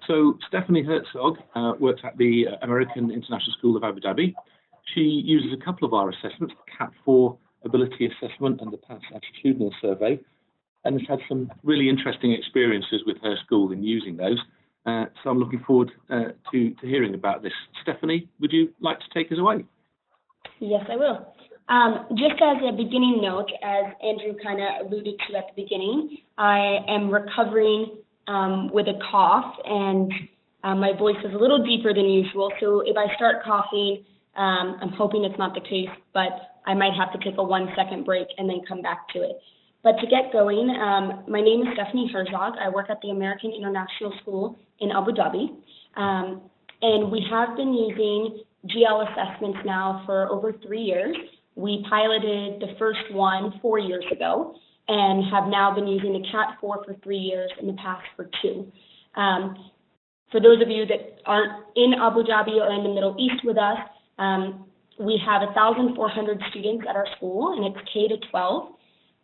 So Stephanie Herzog works at the American International School of Abu Dhabi. She uses a couple of our assessments, the CAT4 Ability Assessment and the PASS Attitudinal Survey, and has had some really interesting experiences with her school in using those. So I'm looking forward to hearing about this. Stephanie, would you like to take us away? Yes, I will. Just as a beginning note, as Andrew kind of alluded to at the beginning, I am recovering with a cough, and my voice is a little deeper than usual. So if I start coughing, I'm hoping it's not the case, but I might have to take a 1-second break and then come back to it. But to get going, my name is Stephanie Herzog. I work at the American International School in Abu Dhabi, and we have been using GL assessments now for over 3 years. We piloted the first one 4 years ago and have now been using the CAT4 for 3 years and the PASS for 2. For those of you that aren't in Abu Dhabi or in the Middle East with us, we have 1,400 students at our school, and it's K to 12.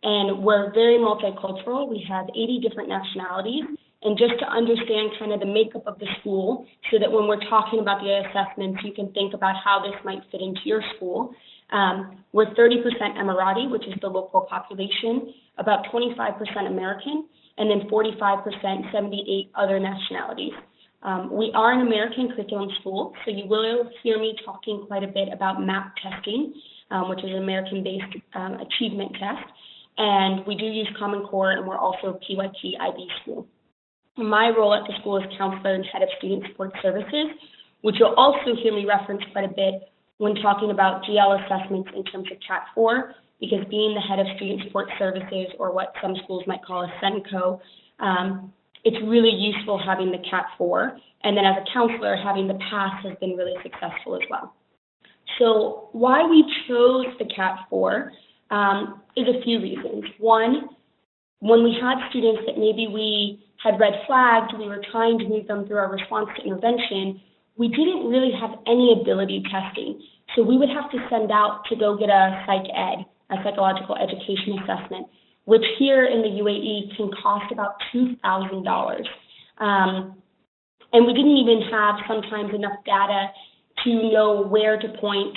And we're very multicultural. We have 80 different nationalities. And just to understand kind of the makeup of the school, so that when we're talking about the assessments, you can think about how this might fit into your school. We're 30% Emirati, which is the local population, about 25% American, and then 45%, 78 other nationalities. We are an American curriculum school, so you will hear me talking quite a bit about MAP testing, which is an American-based achievement test. And we do use Common Core, and we're also a PYT IB school. My role at the school is counselor and head of student support services, which you'll also hear me reference quite a bit when talking about GL assessments in terms of CAT4, because being the head of student support services, or what some schools might call a SENCO, it's really useful having the CAT4. And then as a counselor, having the PASS has been really successful as well. So why we chose the CAT4 is a few reasons. One, when we had students that maybe we had red flagged, we were trying to move them through our response to intervention, we didn't really have any ability testing. So we would have to send out to go get a psych ed, a psychological education assessment, which here in the UAE can cost about $2,000. And we didn't even have sometimes enough data to know where to point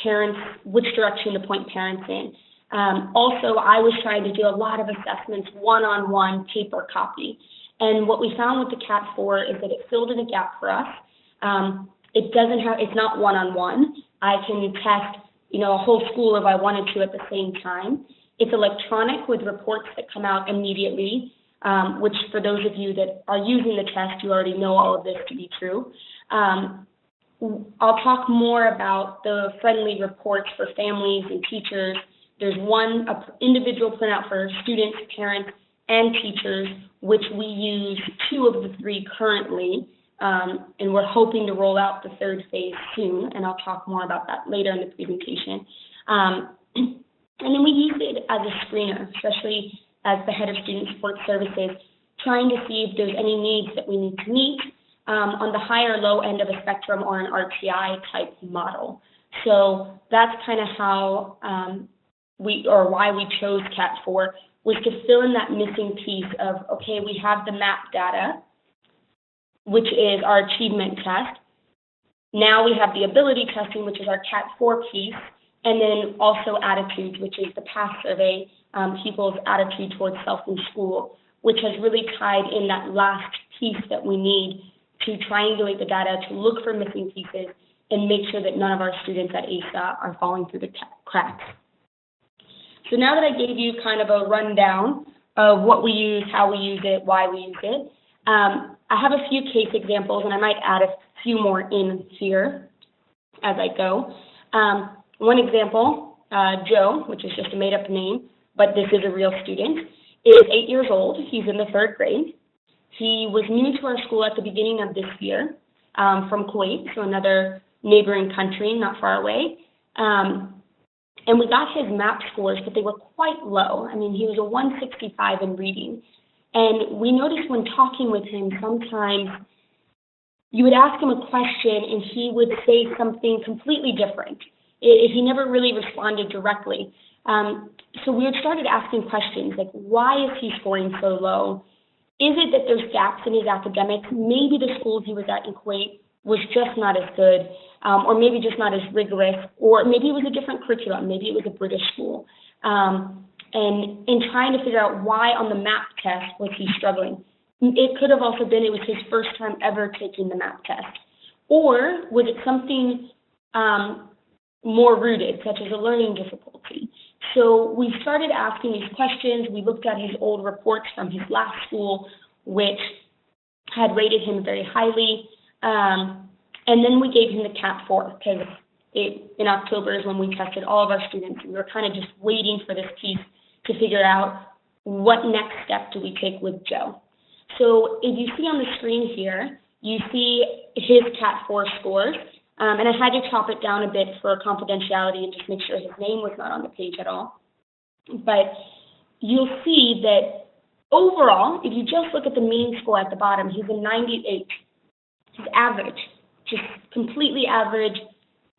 parents, which direction to point parents in. Also, I was trying to do a lot of assessments, one-on-one paper copy. And what we found with the CAT4 is that it filled in a gap for us. It's not one-on-one. I can test, a whole school if I wanted to at the same time. It's electronic with reports that come out immediately, which for those of you that are using the test, you already know all of this to be true. I'll talk more about the friendly reports for families and teachers. There's one individual printout for students, parents, and teachers, which we use 2 of the 3 currently, and we're hoping to roll out the 3rd phase soon, and I'll talk more about that later in the presentation. And then we use it as a screener, especially as the head of student support services, trying to see if there's any needs that we need to meet on the high or low end of a spectrum or an RTI type model. So that's kind of how why we chose CAT4, was to fill in that missing piece of, okay, we have the MAP data, which is our achievement test. Now we have the ability testing, which is our CAT4 piece, and then also attitudes, which is the PASS survey, people's attitude towards self in school, which has really tied in that last piece that we need to triangulate the data, to look for missing pieces, and make sure that none of our students at ASA are falling through the cracks. So now that I gave you kind of a rundown of what we use, how we use it, why we use it, I have a few case examples, and I might add a few more in here as I go. One example, Joe, which is just a made-up name, but this is a real student, is 8 years old. He's in the 3rd grade. He was new to our school at the beginning of this year from Kuwait, so another neighboring country not far away. And we got his MAP scores, but they were quite low. I mean, he was a 165 in reading. And we noticed when talking with him, sometimes you would ask him a question and he would say something completely different. He never really responded directly. So we had started asking questions like, why is he scoring so low? Is it that there's gaps in his academics? Maybe the school he was at in Kuwait was just not as good, or maybe just not as rigorous, or maybe it was a different curriculum. Maybe it was a British school. And in trying to figure out why on the MAP test was he struggling. It could have also been it was his first time ever taking the MAP test. Or was it something more rooted, such as a learning difficulty? So we started asking these questions. We looked at his old reports from his last school, which had rated him very highly. And then we gave him the CAT 4, because in October is when we tested all of our students. We were kind of just waiting for this piece to figure out what next step do we take with Joe. So if you see on the screen here, you see his CAT 4 scores. And I had to chop it down a bit for confidentiality and just make sure his name was not on the page at all. But you'll see that overall, if you just look at the mean score at the bottom, he's a 98. He's average, just completely average.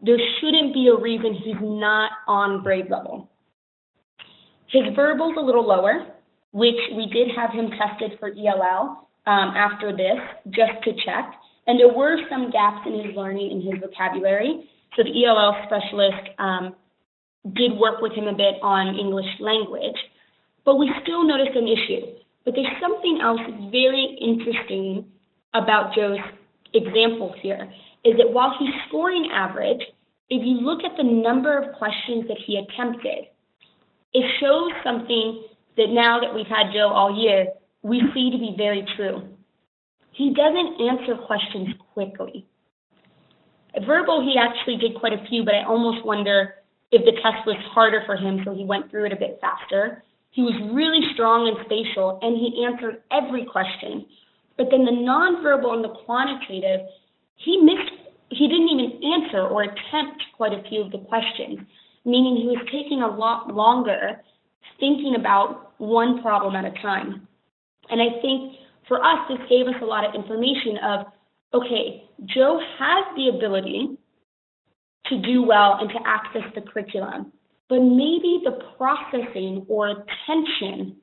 There shouldn't be a reason he's not on grade level. His verbal's a little lower, which we did have him tested for ELL after this, just to check. And there were some gaps in his learning and his vocabulary. So the ELL specialist did work with him a bit on English language, but we still noticed an issue. But there's something else very interesting about Joe's examples here, is that while he's scoring average, if you look at the number of questions that he attempted, it shows something that now that we've had Joe all year, we see to be very true. He doesn't answer questions quickly. At verbal, he actually did quite a few, but I almost wonder if the test was harder for him, so he went through it a bit faster. He was really strong in spatial, and he answered every question. But then the nonverbal and the quantitative, he didn't even answer or attempt quite a few of the questions, meaning he was taking a lot longer thinking about one problem at a time. And I think for us, this gave us a lot of information of, okay, Joe has the ability to do well and to access the curriculum, but maybe the processing or attention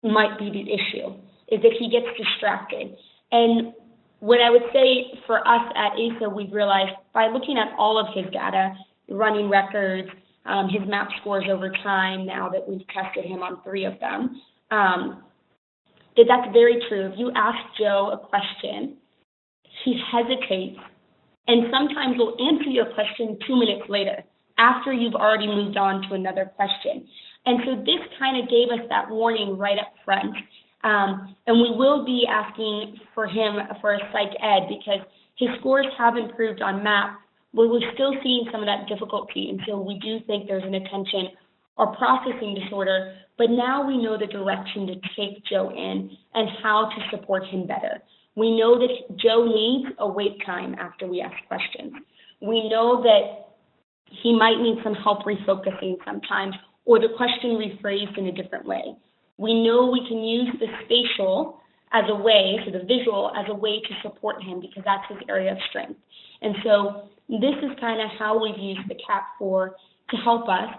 might be the issue, is that he gets distracted. And what I would say for us at ASA, we've realized by looking at all of his data, running records, his MAP scores over time, now that we've tested him on 3 of them, that's very true. If you ask Joe a question, he hesitates, and sometimes will answer your question 2 minutes later, after you've already moved on to another question. And so this kind of gave us that warning right up front. And we will be asking for him for a psych ed, because his scores have improved on MAP, but we're still seeing some of that difficulty. And so we do think there's an attention or processing disorder, but now we know the direction to take Joe in and how to support him better. We know that Joe needs a wait time after we ask questions. We know that he might need some help refocusing sometimes, or the question rephrased in a different way. We know we can use the spatial as a way, so the visual, as a way to support him, because that's his area of strength. And so this is kind of how we've used the CAT 4 to help us,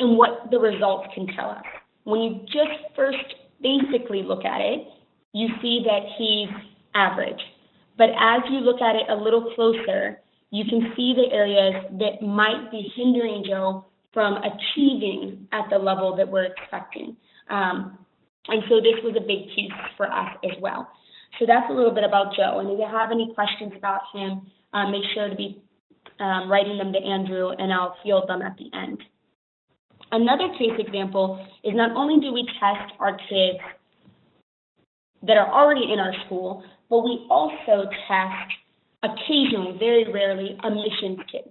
and what the results can tell us. When you just first basically look at it, you see that he's average. But as you look at it a little closer, you can see the areas that might be hindering Joe from achieving at the level that we're expecting. And so this was a big piece for us as well. So that's a little bit about Joe. And if you have any questions about him, make sure to be writing them to Andrew, and I'll field them at the end. Another case example is not only do we test our kids that are already in our school, but we also test occasionally, very rarely, admissions kids.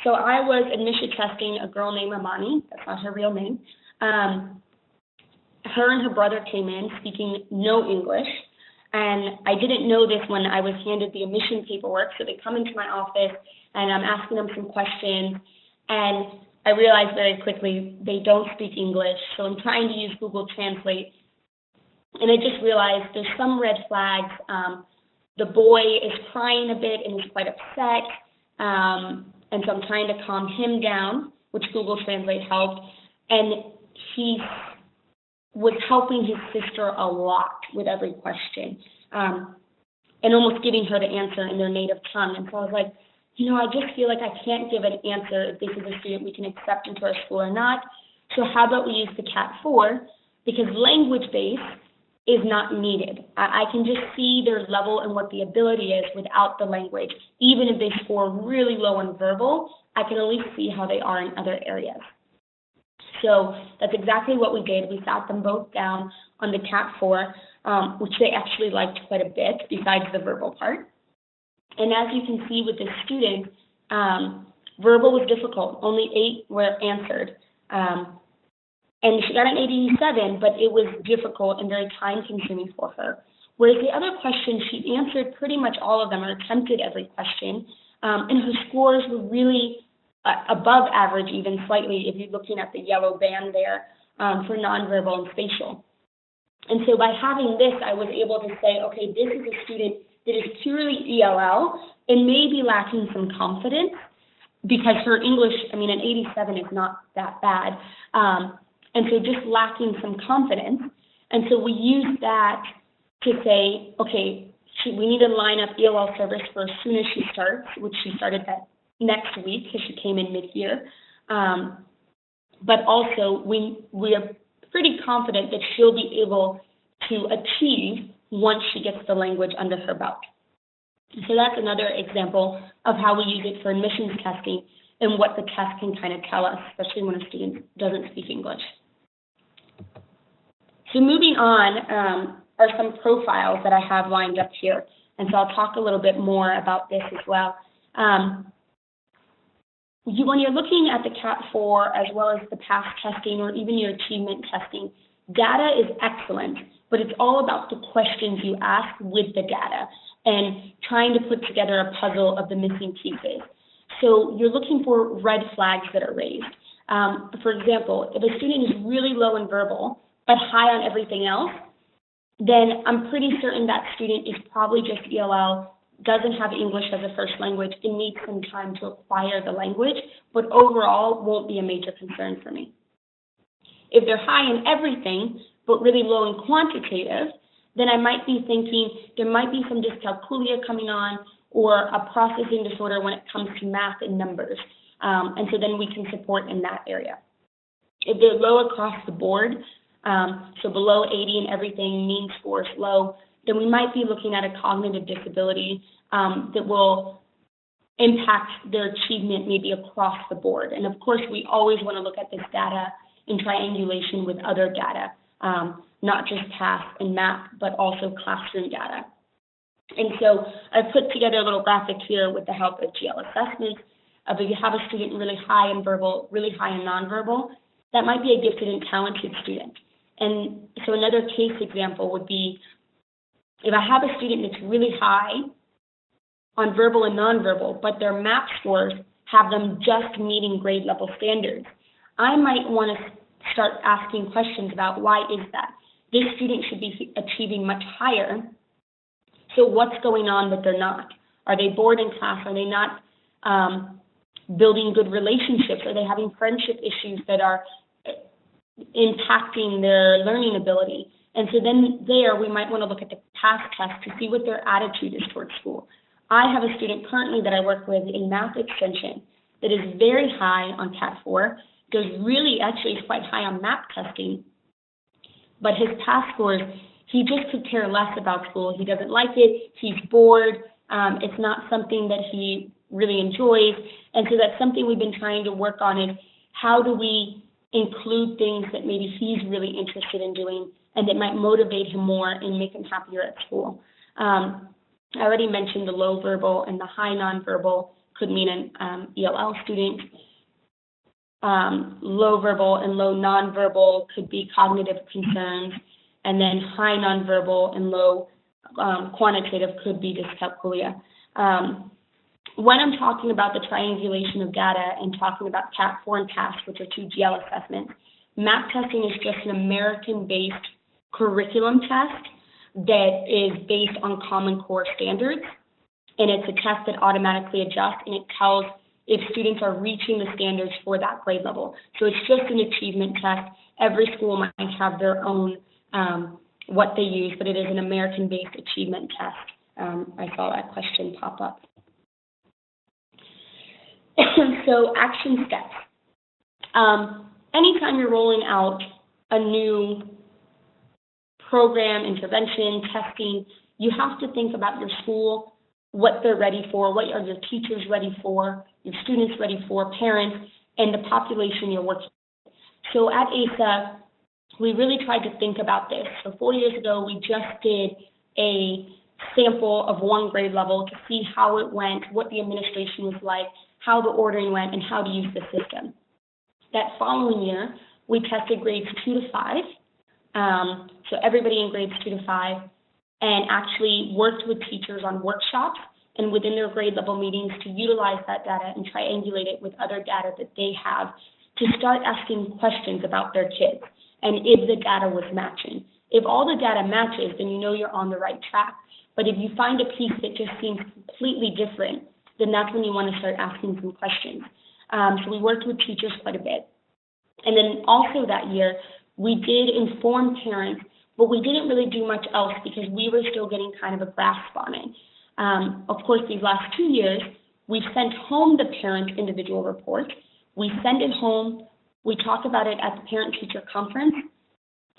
So I was admission testing a girl named Amani. That's not her real name. Her and her brother came in speaking no English, and I didn't know this when I was handed the admission paperwork. So they come into my office, and I'm asking them some questions, and I realized very quickly they don't speak English, so I'm trying to use Google Translate, and I just realized there's some red flags. The boy is crying a bit and is quite upset, and so I'm trying to calm him down, which Google Translate helped, and he's was helping his sister a lot with every question, and almost getting her to answer in their native tongue. And so I was like, I just feel like I can't give an answer if this is a student we can accept into our school or not. So how about we use the Cat 4, because language-based is not needed. I can just see their level and what the ability is without the language. Even if they score really low in verbal, I can at least see how they are in other areas. So that's exactly what we did. We sat them both down on the Cat 4, which they actually liked quite a bit, besides the verbal part. And as you can see with this student, verbal was difficult. Only 8 were answered. And she got an 87, but it was difficult and very time-consuming for her. Whereas the other questions, she answered pretty much all of them, or attempted every question, and her scores were really above average, even slightly, if you're looking at the yellow band there, for nonverbal and spatial. And so by having this, I was able to say, okay, this is a student that is purely ELL and may be lacking some confidence, because her English, an 87 is not that bad, and so just lacking some confidence. And so we used that to say, okay, we need to line up ELL service for as soon as she starts, which she started that next week because she came in mid-year. But also, we are pretty confident that she'll be able to achieve once she gets the language under her belt. So that's another example of how we use it for admissions testing and what the test can kind of tell us, especially when a student doesn't speak English. So moving on are some profiles that I have lined up here. And so I'll talk a little bit more about this as well. When you're looking at the Cat 4 as well as the PASS testing or even your achievement testing, data is excellent, but it's all about the questions you ask with the data and trying to put together a puzzle of the missing pieces. So you're looking for red flags that are raised. For example, if a student is really low in verbal but high on everything else, then I'm pretty certain that student is probably just ELL, doesn't have English as a first language, and needs some time to acquire the language, but overall won't be a major concern for me. If they're high in everything, but really low in quantitative, then I might be thinking there might be some dyscalculia coming on or a processing disorder when it comes to math and numbers. And so then we can support in that area. If they're low across the board, so below 80 in everything, mean scores low, then we might be looking at a cognitive disability that will impact their achievement maybe across the board. And of course, we always want to look at this data in triangulation with other data, not just PASS and MAP, but also classroom data. And so I've put together a little graphic here with the help of GL assessments of if you have a student really high in verbal, really high in nonverbal, that might be a gifted and talented student. And so another case example would be if I have a student that's really high on verbal and nonverbal, but their MAP scores have them just meeting grade level standards, I might want to start asking questions about why is that? This student should be achieving much higher, so what's going on that they're not? Are they bored in class? Are they not building good relationships? Are they having friendship issues that are impacting their learning ability? And so then there, we might want to look at the PASS test to see what their attitude is towards school. I have a student currently that I work with in math extension that is very high on Cat 4, does really actually is quite high on MAP testing, but his PASS scores, he just could care less about school. He doesn't like it. He's bored. It's not something that he really enjoys. And so that's something we've been trying to work on is how do we include things that maybe he's really interested in doing and that might motivate him more and make him happier at school. I already mentioned the low verbal and the high nonverbal could mean an ELL student. Low verbal and low nonverbal could be cognitive concerns, and then high nonverbal and low quantitative could be dyscalculia. When I'm talking about the triangulation of data and talking about Cat 4 and PASS, which are 2 GL assessments, MAP testing is just an American-based curriculum test that is based on Common Core standards, and it's a test that automatically adjusts, and it tells if students are reaching the standards for that grade level. So it's just an achievement test, Every school might have their own what they use, but it is an American-based achievement test. I saw that question pop up. So action steps. Anytime you're rolling out a new program, intervention, testing, you have to think about your school, what they're ready for, what are your teachers ready for, your students ready for, parents, and the population you're working with. So at ASA, we really tried to think about this. So 4 years ago, we just did a sample of one grade level to see how it went, what the administration was like, how the ordering went, and how to use the system. That following year, we tested grades 2 to 5, so everybody in grades 2 to 5, and actually worked with teachers on workshops and within their grade level meetings to utilize that data and triangulate it with other data that they have to start asking questions about their kids and if the data was matching. If all the data matches, then you know you're on the right track. But if you find a piece that just seems completely different, then that's when you want to start asking some questions. So we worked with teachers quite a bit. And then also that year, we did inform parents, but we didn't really do much else because we were still getting kind of a grasp on it. Of course, these last 2 years, we've sent home the parent individual report. We send it home. We talk about it at the parent-teacher conference.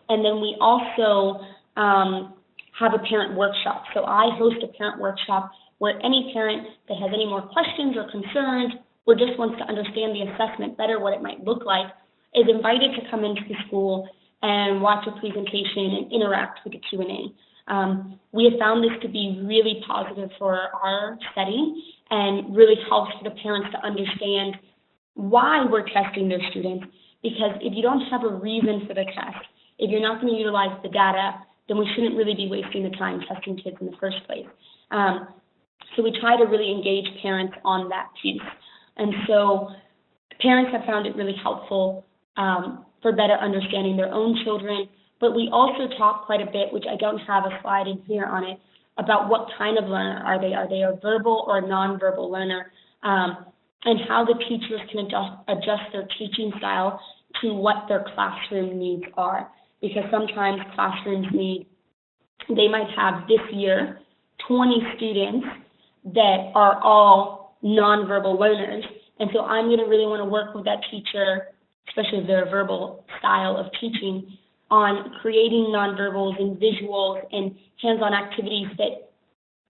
And then we also have a parent workshop. So I host a parent workshop where any parent that has any more questions or concerns or just wants to understand the assessment better, what it might look like, is invited to come into the school and watch a presentation and interact with the Q&A. We have found this to be really positive for our setting and really helps the parents to understand why we're testing their students, because if you don't have a reason for the test, if you're not going to utilize the data, then we shouldn't really be wasting the time testing kids in the first place. So we try to really engage parents on that piece. And so parents have found it really helpful for better understanding their own children, but we also talk quite a bit, which I don't have a slide in here on it, about what kind of learner are they? Are they a verbal or a nonverbal learner? And how the teachers can adjust their teaching style to what their classroom needs are. Because sometimes classrooms they might have this year 20 students that are all nonverbal learners. And so I'm going to really want to work with that teacher, especially their verbal style of teaching, on creating nonverbals and visuals and hands-on activities that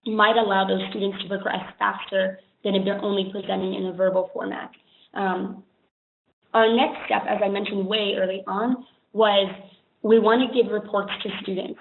might allow those students to progress faster than if they're only presenting in a verbal format. Our next step, as I mentioned way early on, was we want to give reports to students.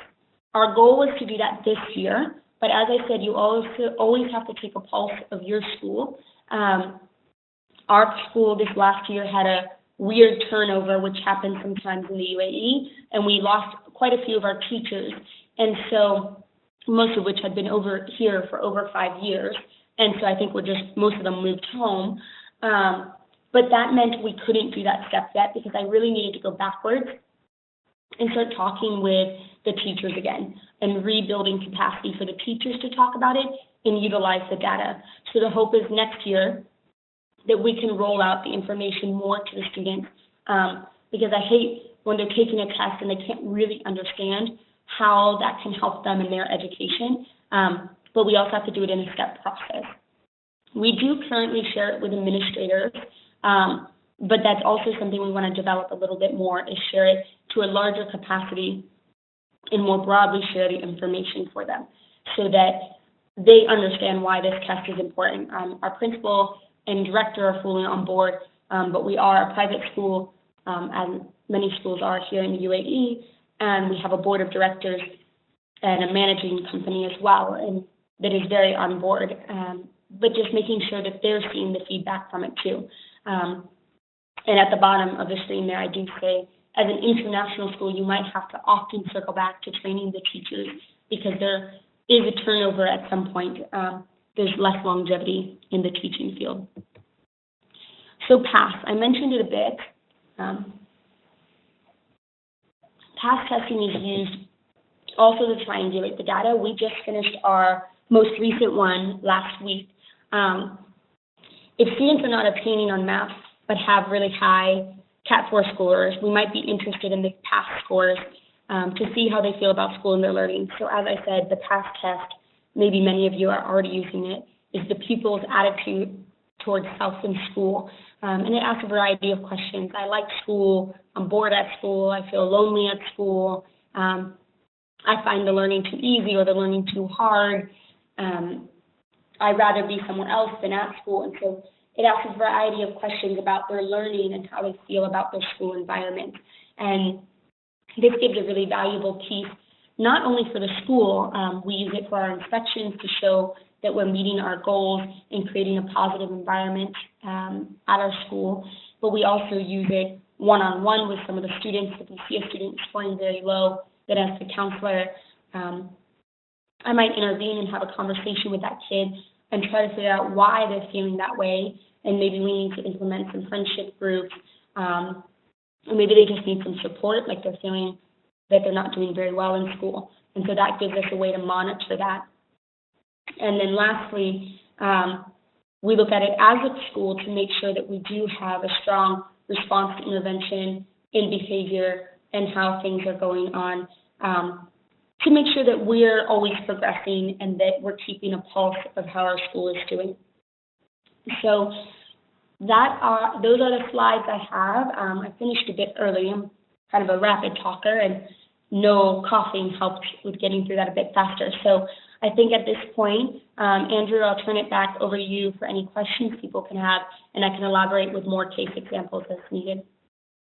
Our goal was to do that this year, but as I said, you always have to take a pulse of your school. Our school this last year had a weird turnover, which happens sometimes in the UAE, and we lost quite a few of our teachers, and so most of which had been over here for over 5 years, and so I think most of them moved home. But that meant we couldn't do that step yet because I really needed to go backwards and start talking with the teachers again and rebuilding capacity for the teachers to talk about it and utilize the data. So the hope is next year that we can roll out the information more to the students, because I hate when they're taking a test and they can't really understand how that can help them in their education, but we also have to do it in a step process. We do currently share it with administrators, but that's also something we want to develop a little bit more, is share it to a larger capacity and more broadly share the information for them so that they understand why this test is important. Our principal and director are fully on board, but we are a private school, as many schools are here in the UAE, and we have a board of directors and a managing company as well, and that is very on board, but just making sure that they're seeing the feedback from it too. And at the bottom of the screen there, I do say, as an international school, you might have to often circle back to training the teachers because there is a turnover at some point. There's less longevity in the teaching field. So PASS, I mentioned it a bit. PASS testing is used also to triangulate the data. We just finished our most recent one last week. If students are not obtaining on math but have really high Cat 4 scorers, we might be interested in the PASS scores to see how they feel about school and their learning. So as I said, the PASS test, maybe many of you are already using it, is the pupil's attitude towards self in school. And it asks a variety of questions. I like school, I'm bored at school, I feel lonely at school, I find the learning too easy or the learning too hard, I'd rather be somewhere else than at school. And so it asks a variety of questions about their learning and how they feel about their school environment. And this gives a really valuable piece, not only for the school, we use it for our inspections to show that we're meeting our goals in creating a positive environment at our school, but we also use it one-on-one with some of the students. If we see a student scoring very low, then as the counselor, I might intervene and have a conversation with that kid and try to figure out why they're feeling that way, and maybe we need to implement some friendship groups, or maybe they just need some support, like they're feeling that they're not doing very well in school. And so that gives us a way to monitor that. And then lastly, we look at it as a school to make sure that we do have a strong response to intervention in behavior and how things are going on, to make sure that we're always progressing and that we're keeping a pulse of how our school is doing. So those are the slides I have. I finished a bit early. I'm kind of a rapid talker, and no coughing helped with getting through that a bit faster. So I think at this point, Andrew, I'll turn it back over to you for any questions people can have, and I can elaborate with more case examples as needed.